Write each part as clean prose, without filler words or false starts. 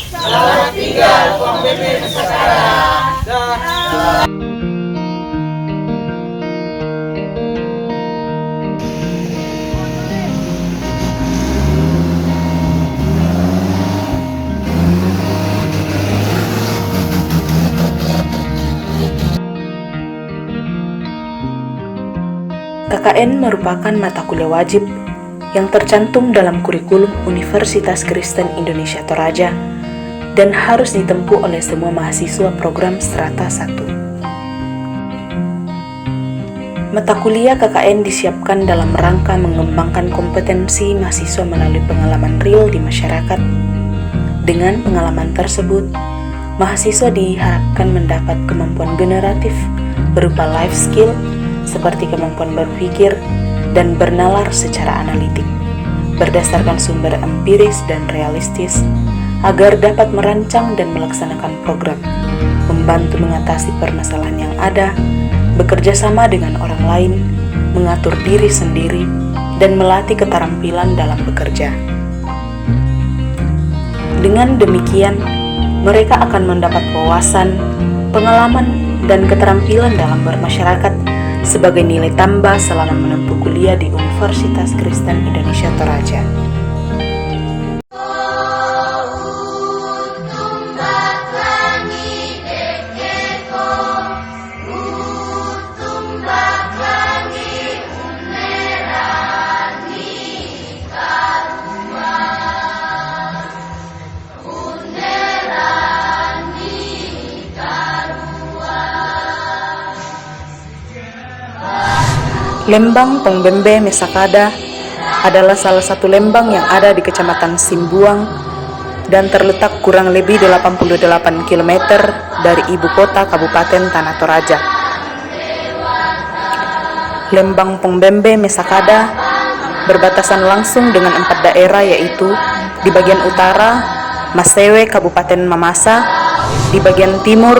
Selamat tinggal Pong Bembe Nusantara. KKN merupakan mata kuliah wajib yang tercantum dalam kurikulum Universitas Kristen Indonesia Toraja dan harus ditempuh oleh semua mahasiswa program Strata 1. Mata kuliah KKN disiapkan dalam rangka mengembangkan kompetensi mahasiswa melalui pengalaman real di masyarakat. Dengan pengalaman tersebut, mahasiswa diharapkan mendapat kemampuan generatif berupa life skill seperti kemampuan berpikir dan bernalar secara analitik, berdasarkan sumber empiris dan realistis, agar dapat merancang dan melaksanakan program, membantu mengatasi permasalahan yang ada, bekerja sama dengan orang lain, mengatur diri sendiri, dan melatih keterampilan dalam bekerja. Dengan demikian, mereka akan mendapat wawasan, pengalaman, dan keterampilan dalam bermasyarakat sebagai nilai tambah selama menempuh kuliah di Universitas Kristen Indonesia Toraja. Lembang Pong Bembe Mesakada adalah salah satu lembang yang ada di Kecamatan Simbuang dan terletak kurang lebih 88 km dari ibu kota Kabupaten Tanah Toraja. Lembang Pong Bembe Mesakada berbatasan langsung dengan 4 daerah, yaitu di bagian utara Masewe Kabupaten Mamasa, di bagian timur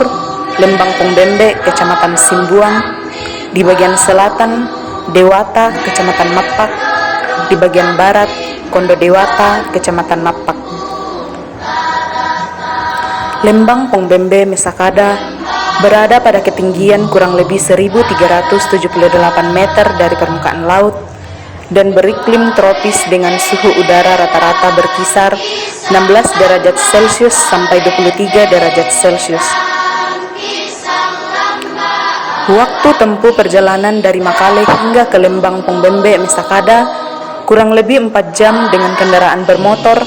Lembang Pong Bembe Kecamatan Simbuang, di bagian selatan Dewata Kecamatan Mapak, di bagian barat Kondo Dewata Kecamatan Mapak. Lembang Pong Bembe Mesakada berada pada ketinggian kurang lebih 1378 meter dari permukaan laut dan beriklim tropis dengan suhu udara rata-rata berkisar 16 derajat Celcius sampai 23 derajat Celcius. Waktu tempuh perjalanan dari Makale hingga ke Lembang Pong Bembe Mesakada kurang lebih 4 jam dengan kendaraan bermotor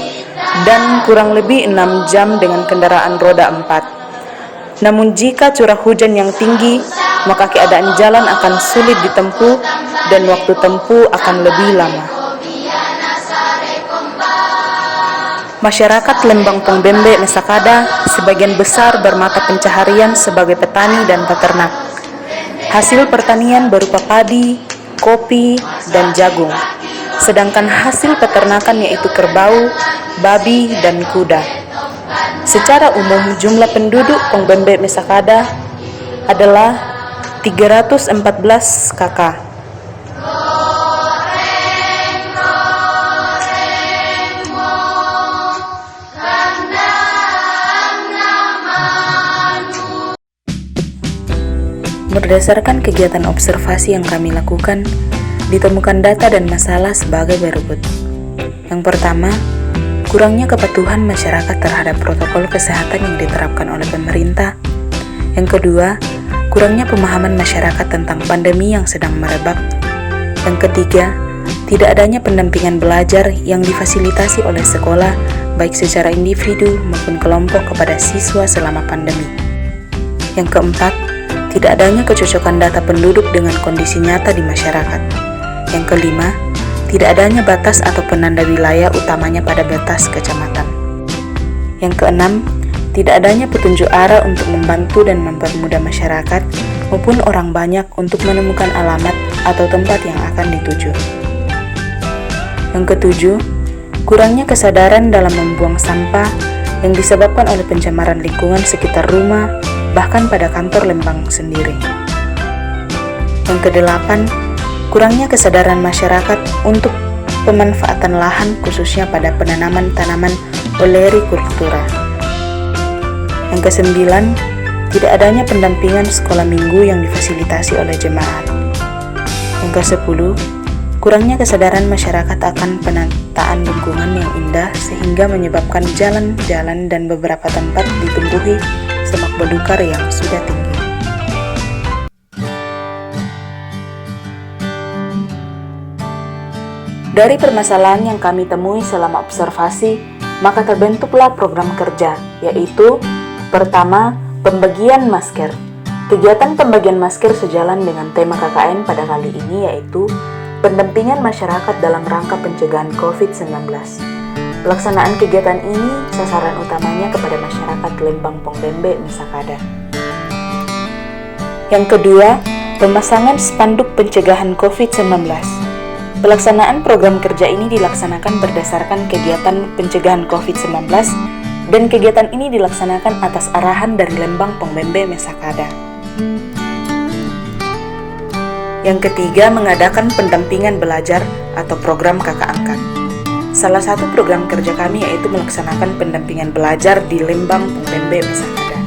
dan kurang lebih 6 jam dengan kendaraan roda 4. Namun jika curah hujan yang tinggi, maka keadaan jalan akan sulit ditempuh dan waktu tempuh akan lebih lama. Masyarakat Lembang Pong Bembe Mesakada sebagian besar bermata pencaharian sebagai petani dan peternak. Hasil pertanian berupa padi, kopi, dan jagung. Sedangkan hasil peternakan yaitu kerbau, babi, dan kuda. Secara umum jumlah penduduk Pong Bembe Mesakada adalah 314 kakak. Berdasarkan kegiatan observasi yang kami lakukan, ditemukan data dan masalah sebagai berikut. Yang pertama, kurangnya kepatuhan masyarakat terhadap protokol kesehatan yang diterapkan oleh pemerintah. Yang kedua, kurangnya pemahaman masyarakat tentang pandemi yang sedang merebak. Yang ketiga, tidak adanya pendampingan belajar yang difasilitasi oleh sekolah, baik secara individu maupun kelompok kepada siswa selama pandemi. Yang keempat, tidak adanya kecocokan data penduduk dengan kondisi nyata di masyarakat. Yang kelima, tidak adanya batas atau penanda wilayah utamanya pada batas kecamatan. Yang keenam, tidak adanya petunjuk arah untuk membantu dan mempermudah masyarakat maupun orang banyak untuk menemukan alamat atau tempat yang akan dituju. Yang ketujuh, kurangnya kesadaran dalam membuang sampah yang disebabkan oleh pencemaran lingkungan sekitar rumah, bahkan pada kantor Lembang sendiri. Yang kedelapan, kurangnya kesadaran masyarakat untuk pemanfaatan lahan khususnya pada penanaman tanaman olericultura. Yang kesembilan, tidak adanya pendampingan sekolah minggu yang difasilitasi oleh jemaat. Yang kesepuluh, kurangnya kesadaran masyarakat akan penataan lingkungan yang indah sehingga menyebabkan jalan-jalan dan beberapa tempat ditumbuhi semak belukar yang sudah tinggi. Dari permasalahan yang kami temui selama observasi, maka terbentuklah program kerja, yaitu pertama, pembagian masker. Kegiatan pembagian masker sejalan dengan tema KKN pada kali ini yaitu pendampingan masyarakat dalam rangka pencegahan COVID-19. Pelaksanaan kegiatan ini sasaran utamanya kepada masyarakat Lembang Pongbembe, Mesakada. Yang kedua, pemasangan spanduk pencegahan COVID-19. Pelaksanaan program kerja ini dilaksanakan berdasarkan kegiatan pencegahan COVID-19 dan kegiatan ini dilaksanakan atas arahan dari Lembang Pongbembe, Mesakada. Yang ketiga, mengadakan pendampingan belajar atau program kakak angkat. Salah satu program kerja kami yaitu melaksanakan pendampingan belajar di Lembang Pongbembe, Mesakada.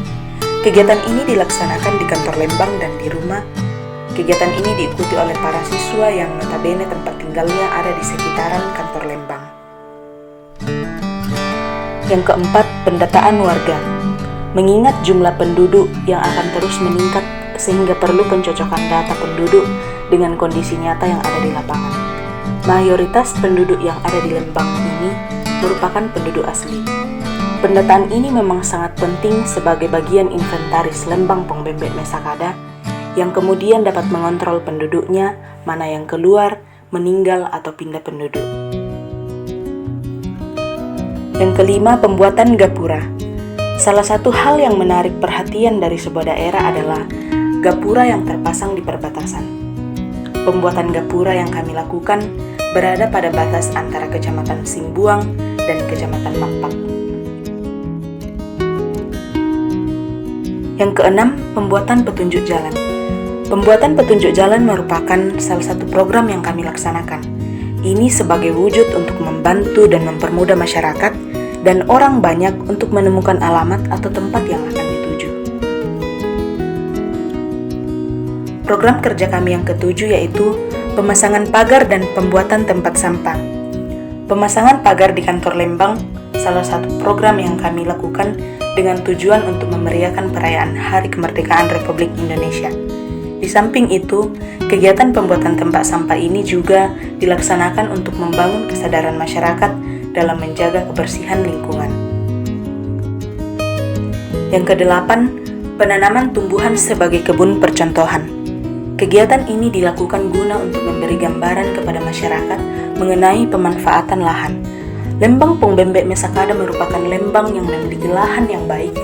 Kegiatan ini dilaksanakan di kantor Lembang dan di rumah. Kegiatan ini diikuti oleh para siswa yang notabene tempat tinggalnya ada di sekitaran kantor Lembang. Yang keempat, pendataan warga. Mengingat jumlah penduduk yang akan terus meningkat sehingga perlu pencocokan data penduduk dengan kondisi nyata yang ada di lapangan. Mayoritas penduduk yang ada di Lembang ini merupakan penduduk asli. Pendataan ini memang sangat penting sebagai bagian inventaris Lembang Pongbembe, Mesakada yang kemudian dapat mengontrol penduduknya, mana yang keluar, meninggal, atau pindah penduduk. Yang kelima, pembuatan gapura. Salah satu hal yang menarik perhatian dari sebuah daerah adalah gapura yang terpasang di perbatasan. Pembuatan gapura yang kami lakukan berada pada batas antara Kecamatan Simbuang dan Kecamatan Makpak. Yang keenam, pembuatan petunjuk jalan. Pembuatan petunjuk jalan merupakan salah satu program yang kami laksanakan. Ini sebagai wujud untuk membantu dan mempermudah masyarakat dan orang banyak untuk menemukan alamat atau tempat yang akan dituju. Program kerja kami yang ketujuh yaitu pemasangan pagar dan pembuatan tempat sampah. Pemasangan pagar di kantor Lembang salah satu program yang kami lakukan dengan tujuan untuk memeriahkan perayaan Hari Kemerdekaan Republik Indonesia. Di samping itu, kegiatan pembuatan tempat sampah ini juga dilaksanakan untuk membangun kesadaran masyarakat dalam menjaga kebersihan lingkungan. Yang kedelapan, penanaman tumbuhan sebagai kebun percontohan. Kegiatan ini dilakukan guna untuk memberi gambaran kepada masyarakat mengenai pemanfaatan lahan. Lembang Pongbembe, Mesakada merupakan lembang yang memiliki lahan yang baik,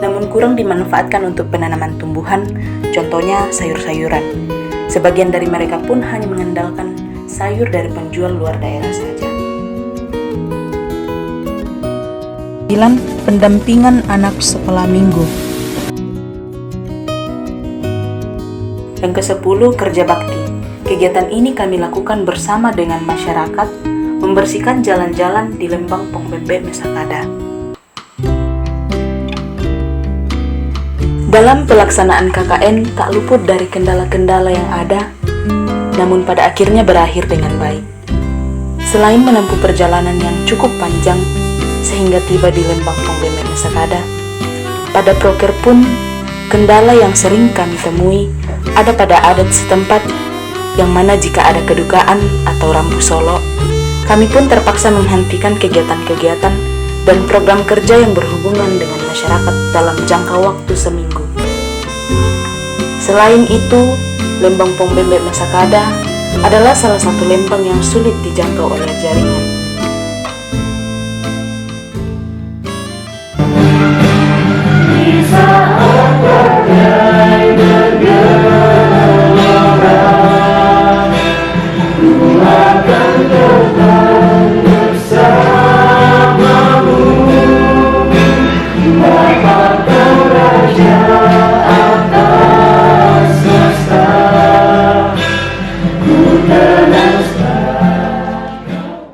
namun kurang dimanfaatkan untuk penanaman tumbuhan, contohnya sayur-sayuran. Sebagian dari mereka pun hanya mengandalkan sayur dari penjual luar daerah saja. 9. Pendampingan anak sekolah minggu. Yang ke-10, kerja bakti. Kegiatan ini kami lakukan bersama dengan masyarakat, membersihkan jalan-jalan di Lembang Pongbembe, Mesakada. Dalam pelaksanaan KKN tak luput dari kendala-kendala yang ada, namun pada akhirnya berakhir dengan baik. Selain menempuh perjalanan yang cukup panjang sehingga tiba di Lembang Pongbembe, Mesakada, pada proker pun kendala yang sering kami temui ada pada adat setempat, yang mana jika ada kedukaan atau rambu solo, kami pun terpaksa menghentikan kegiatan-kegiatan dan program kerja yang berhubungan dengan masyarakat dalam jangka waktu seminggu. Selain itu, Lembang Pongbembe, Mesakada adalah salah satu lembang yang sulit dijangkau oleh jaringan. Di saat